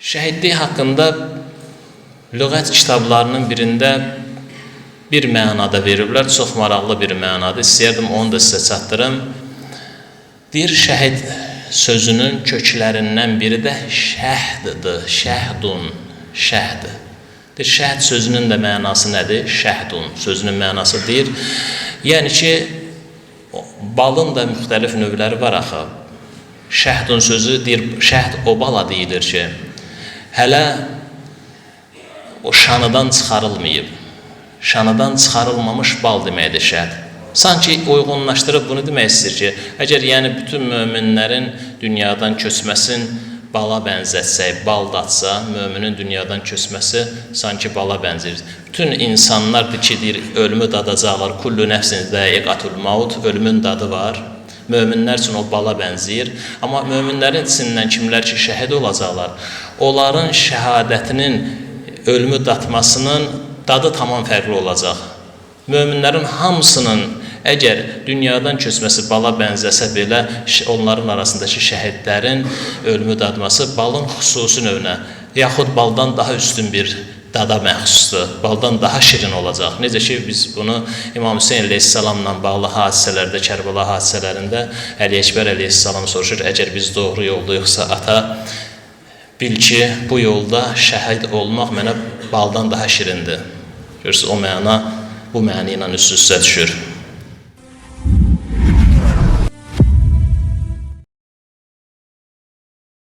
Şəhidlik haqqında lüğət kitablarının birində bir mənada veriblər, çox maraqlı bir mənada. İstəyərdim onu da sizə çatdırım. Deyir, şəhid sözünün köklərindən biri də şəhdidir, şəhdun, şəhd. Deyir, şəhd sözünün də mənası nədir? Şəhdun sözünün mənası deyir. Yəni ki, balın da müxtəlif növləri var axı. Şəhdun sözü deyir, şəhd o bala deyilir ki, hələ o şanıdan çıxarılmayıb. Şanıdan çıxarılmamış bal deməkdir şəhd. Sanki uyğunlaşdırıb bunu demək istəyir ki, əgər yəni bütün möminlərin dünyadan köçməsin bala bənzətsək, bal datsa, möminin dünyadan köçməsi sanki bala bənzəyir. Bütün insanlar ki, deyir, ölümü dadacaqlar, kullu nəfsin zəiqatul maut, ölümün dadı var. Möminlər üçün o bala bənzəyir. Amma möminlərin içindən kimlər ki, şəhid olacaqlar, onların şəhadətinin, ölümü datmasının dadı tamam fərqli olacaq. Möminlərin hamısının əgər dünyadan köçməsi bala bənzəsə belə, onların arasındakı şəhidlərin ölümü dadması balın xüsusi növünə, yaxud baldan daha üstün bir dada məxsusdur, baldan daha şirin olacaq. Necə ki, biz bunu İmam Hüseyin əleyhissalamla bağlı hadisələrdə, Kərbəla hadisələrində Əli Əkbər əleyhissalam soruşur, əgər biz doğru yoldayıqsa, ata, bil ki, bu yolda şəhid olmaq mənə baldan daha şirindir. Görürsünüz, o məna bu məni ilə üst-üstə düşür.